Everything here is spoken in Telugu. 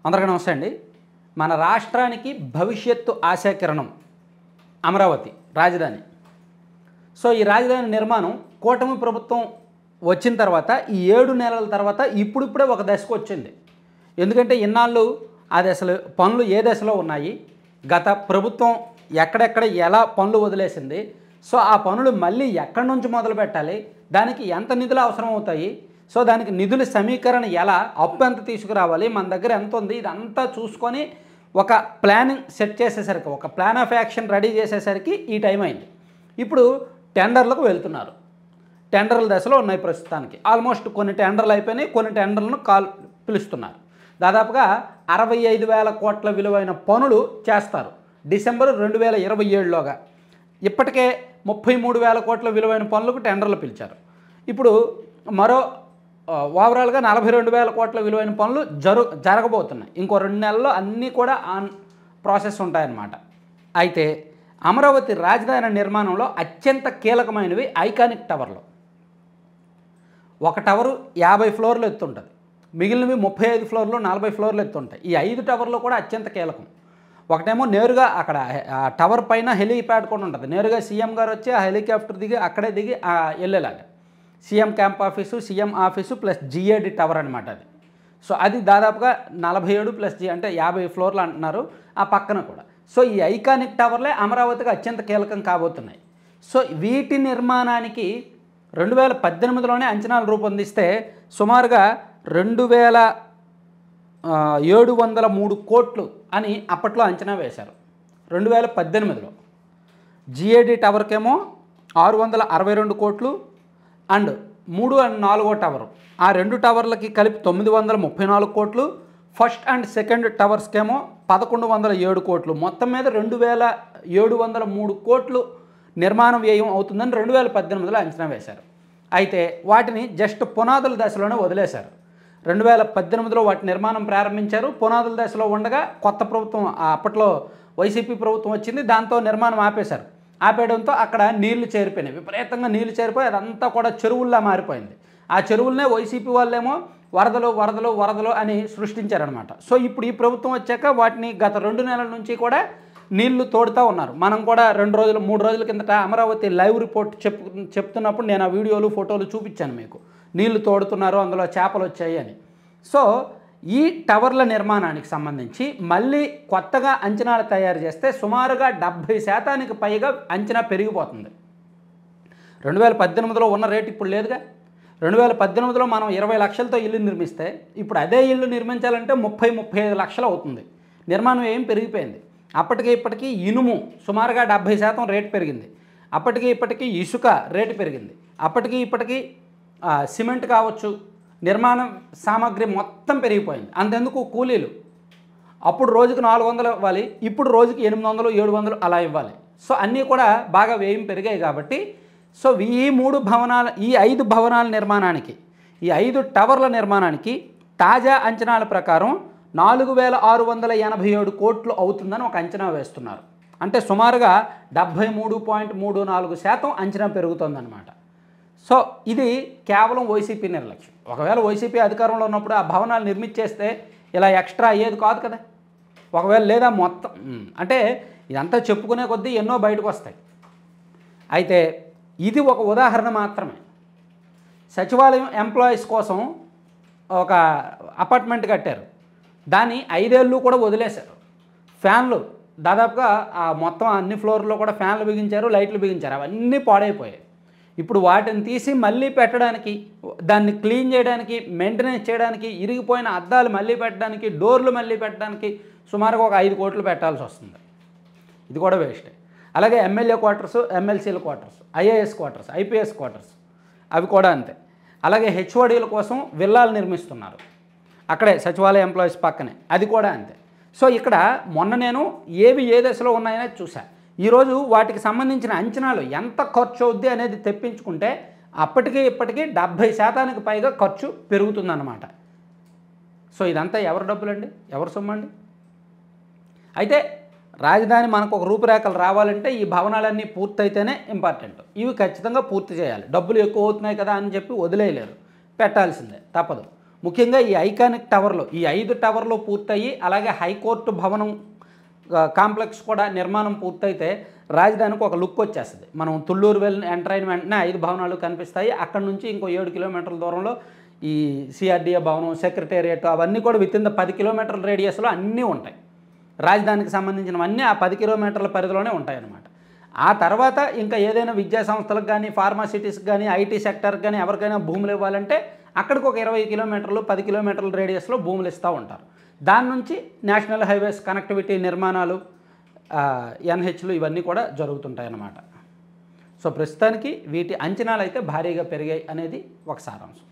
అందరికీ నమస్తే అండి. మన రాష్ట్రానికి భవిష్యత్తు ఆశాకిరణం అమరావతి రాజధాని. సో ఈ రాజధాని నిర్మాణం కూటమి ప్రభుత్వం వచ్చిన తర్వాత ఈ 7 నెలల తర్వాత ఇప్పుడిప్పుడే ఒక దశకు వచ్చింది. ఎందుకంటే ఇన్నాళ్ళు అది అసలు పనులు ఏ దశలో ఉన్నాయి, గత ప్రభుత్వం ఎక్కడెక్కడ ఎలా పనులు వదిలేసింది, సో ఆ పనులు మళ్ళీ ఎక్కడి నుంచి మొదలు పెట్టాలి, దానికి ఎంత నిధులు అవసరం అవుతాయి, సో దానికి నిధుల సమీకరణ ఎలా, అప్పు ఎంత తీసుకురావాలి, మన దగ్గర ఎంత ఉంది, ఇదంతా చూసుకొని ఒక ప్లానింగ్ సెట్ చేసేసరికి, ఒక ప్లాన్ ఆఫ్ యాక్షన్ రెడీ చేసేసరికి ఈ టైం అయింది. ఇప్పుడు టెండర్లకు వెళ్తున్నారు. టెండర్ల దశలో ఉన్నాయి ప్రస్తుతానికి. ఆల్మోస్ట్ కొన్ని టెండర్లు అయిపోయినాయి, కొన్ని టెండర్లను పిలుస్తున్నారు. దాదాపుగా 65,000 కోట్ల విలువైన పనులు చేస్తారు డిసెంబర్ 2027లోగా. ఇప్పటికే 33,000 కోట్ల విలువైన పనులకు టెండర్లు పిలిచారు. ఇప్పుడు మరో ఓవరాల్గా 42,000 కోట్ల విలువైన పనులు జరగబోతున్నాయి. ఇంకో 2 నెలల్లో అన్నీ కూడా ఆన్ ప్రాసెస్ ఉంటాయన్నమాట. అయితే అమరావతి రాజధాని నిర్మాణంలో అత్యంత కీలకమైనవి ఐకానిక్ టవర్లు. ఒక టవరు 50 ఫ్లోర్లు ఎత్తుంటుంది, మిగిలినవి 35 ఫ్లోర్లు 40 ఫ్లోర్లు ఎత్తుంటాయి. ఈ 5 టవర్లు కూడా అత్యంత కీలకం. ఒకటేమో నేరుగా అక్కడ టవర్ పైన హెలీప్యాడ్ కూడా ఉంటుంది. నేరుగా సీఎం గారు వచ్చి ఆ హెలికాప్టర్ దిగి అక్కడే దిగి వెళ్ళేలాగా CM camp office, CM office plus GAD tower అనమాట అది. సో అది దాదాపుగా 47 ప్లస్ జి అంటే 50 ఫ్లోర్లు అంటున్నారు ఆ పక్కన కూడా. సో ఈ ఐకానిక్ టవర్లే అమరావతికి అత్యంత కీలకం కాబోతున్నాయి. సో వీటి నిర్మాణానికి 2018లోనే అంచనాలు రూపొందిస్తే సుమారుగా 2,703 కోట్లు అని అప్పట్లో అంచనా వేశారు 2018లో. జిఏడి టవర్కేమో 662 కోట్లు అండ్ 3 అండ్ 4 టవరు, ఆ 2 టవర్లకి కలిపి 934 కోట్లు, ఫస్ట్ అండ్ సెకండ్ టవర్స్కేమో 1107 కోట్లు, మొత్తం మీద 2,703 కోట్లు నిర్మాణ వ్యయం అవుతుందని 2018లో అంచనా వేశారు. అయితే వాటిని జస్ట్ పునాదుల దశలోనే వదిలేశారు. 2018లో వాటి నిర్మాణం ప్రారంభించారు. పునాదుల దశలో ఉండగా కొత్త ప్రభుత్వం, అప్పట్లో వైసీపీ ప్రభుత్వం వచ్చింది, దాంతో నిర్మాణం ఆపేశారు. ఆపేయడంతో అక్కడ నీళ్లు చేరిపోయినాయి, విపరీతంగా నీళ్లు చేరిపోయి అదంతా కూడా చెరువుల్లా మారిపోయింది. ఆ చెరువులనే వైసీపీ వాళ్ళేమో వరదలు వరదలు వరదలు అని సృష్టించారనమాట. సో ఇప్పుడు ఈ ప్రభుత్వం వచ్చాక వాటిని గత 2 నెలల నుంచి కూడా నీళ్లు తోడుతూ ఉన్నారు. మనం కూడా 2 రోజులు 3 రోజుల కిందట అమరావతి లైవ్ రిపోర్ట్ చెప్తున్నప్పుడు నేను ఆ వీడియోలు ఫోటోలు చూపించాను మీకు. నీళ్లు తోడుతున్నారు, అందులో చేపలు వచ్చాయి అని. సో ఈ టవర్ల నిర్మాణానికి సంబంధించి మళ్ళీ కొత్తగా అంచనాలు తయారు చేస్తే సుమారుగా 70% పైగా అంచనా పెరిగిపోతుంది. 2018లో ఉన్న రేటు ఇప్పుడు లేదుగా. 2018లో మనం 20 లక్షలతో ఇల్లు నిర్మిస్తే ఇప్పుడు అదే ఇల్లు నిర్మించాలంటే 30-35 లక్షలు అవుతుంది. నిర్మాణం ఏం పెరిగిపోయింది. అప్పటికి ఇప్పటికీ ఇనుము సుమారుగా 70% రేటు పెరిగింది. అప్పటికి ఇప్పటికీ ఇసుక రేటు పెరిగింది. అప్పటికి ఇప్పటికీ సిమెంట్ కావచ్చు, నిర్మాణ సామాగ్రి మొత్తం పెరిగిపోయింది. అంతెందుకు కూలీలు అప్పుడు రోజుకు 400 ఇవ్వాలి, ఇప్పుడు రోజుకి 800 700 అలా ఇవ్వాలి. సో అన్నీ కూడా బాగా వ్యయం పెరిగాయి కాబట్టి సో ఈ 5 భవనాల నిర్మాణానికి, ఈ 5 టవర్ల నిర్మాణానికి తాజా అంచనాల ప్రకారం 4,687 కోట్లు అవుతుందని ఒక అంచనా వేస్తున్నారు. అంటే సుమారుగా 73.34% అంచనా పెరుగుతుందన్నమాట. సో ఇది కేవలం వైసీపీ నిర్లక్ష్యం. ఒకవేళ వైసీపీ అధికారంలో ఉన్నప్పుడు ఆ భవనాలు నిర్మించేస్తే ఇలా ఎక్స్ట్రా అయ్యేది కాదు కదా. ఒకవేళ లేదా మొత్తం అంటే ఇదంతా చెప్పుకునే కొద్దీ ఎన్నో బయటకు వస్తాయి. అయితే ఇది ఒక ఉదాహరణ మాత్రమే. సచివాలయం ఎంప్లాయీస్ కోసం ఒక అపార్ట్మెంట్ కట్టారు, దాన్ని 5 ఏళ్ళు కూడా వదిలేశారు. ఫ్యాన్లు దాదాపుగా మొత్తం అన్ని ఫ్లోర్లో కూడా ఫ్యాన్లు బిగించారు, లైట్లు బిగించారు, అవన్నీ పాడైపోయాయి. ఇప్పుడు వాటిని తీసి మళ్ళీ పెట్టడానికి, దాన్ని క్లీన్ చేయడానికి, మెయింటెనెన్స్ చేయడానికి, ఇరిగిపోయిన అద్దాలు మళ్ళీ పెట్టడానికి, డోర్లు మళ్ళీ పెట్టడానికి సుమారుగా ఒక 5 కోట్లు పెట్టాల్సి వస్తుంది. ఇది కూడా వేస్టే. అలాగే ఎమ్మెల్యే క్వార్టర్స్, ఎమ్మెల్సీల quarters, IAS quarters, IPS quarters అవి కూడా అంతే. అలాగే హెచ్ఓడీల కోసం విల్లాలు నిర్మిస్తున్నారు అక్కడే సచివాలయ ఎంప్లాయీస్ పక్కనే, అది కూడా అంతే. సో ఇక్కడ మొన్న నేను ఏవి ఏ దశలో ఉన్నాయనేది చూశాను. ఈరోజు వాటికి సంబంధించిన అంచనాలు ఎంత ఖర్చు అవుద్ది అనేది తెప్పించుకుంటే అప్పటికి ఇప్పటికీ 70% పైగా ఖర్చు పెరుగుతుందన్నమాట. సో ఇదంతా ఎవరి డబ్బులండి, ఎవరి సొమ్మండి? అయితే రాజధాని మనకు ఒక రూపురేఖలు రావాలంటే ఈ భవనాలన్నీ పూర్తయితేనే ఇంపార్టెంట్. ఇవి ఖచ్చితంగా పూర్తి చేయాలి. డబ్బులు ఎక్కువ అవుతున్నాయి కదా అని చెప్పి వదిలేయలేరు, పెట్టాల్సిందే, తప్పదు. ముఖ్యంగా ఈ ఐకానిక్ టవర్లో ఈ 5 టవర్లు పూర్తయ్యి అలాగే హైకోర్టు భవనం కాంప్లెక్స్ కూడా నిర్మాణం పూర్తయితే రాజధానికి ఒక లుక్ వచ్చేస్తుంది. మనం తుళ్ళూరు వెళ్ళి ఎంటర్ అయిన వెంటనే 5 భవనాలు కనిపిస్తాయి. అక్కడ నుంచి ఇంకో 7 కిలోమీటర్ల దూరంలో ఈ సిఆర్డీఏ భవనం, సెక్రటేరియట్ అవన్నీ కూడా విత్ ఇన్ ద 10 కిలోమీటర్ల రేడియస్లో అన్నీ ఉంటాయి. రాజధానికి సంబంధించినవన్నీ ఆ 10 కిలోమీటర్ల పరిధిలోనే ఉంటాయన్నమాట. ఆ తర్వాత ఇంకా ఏదైనా విద్యా సంస్థలకు కానీ, ఫార్మాసిటీస్కి కానీ, ఐటీ సెక్టర్కి కానీ ఎవరికైనా భూములు ఇవ్వాలంటే అక్కడికి ఒక 20 కిలోమీటర్లు 10 కిలోమీటర్ల రేడియస్లో భూములు ఇస్తూ ఉంటారు. దాని నుంచి నేషనల్ హైవేస్ కనెక్టివిటీ నిర్మాణాలు, ఎన్హెచ్లు ఇవన్నీ కూడా జరుగుతుంటాయి అన్నమాట. సో ప్రస్తుతానికి వీటి అంచనాలు అయితే భారీగా పెరిగాయి అనేది ఒక సారాంశం.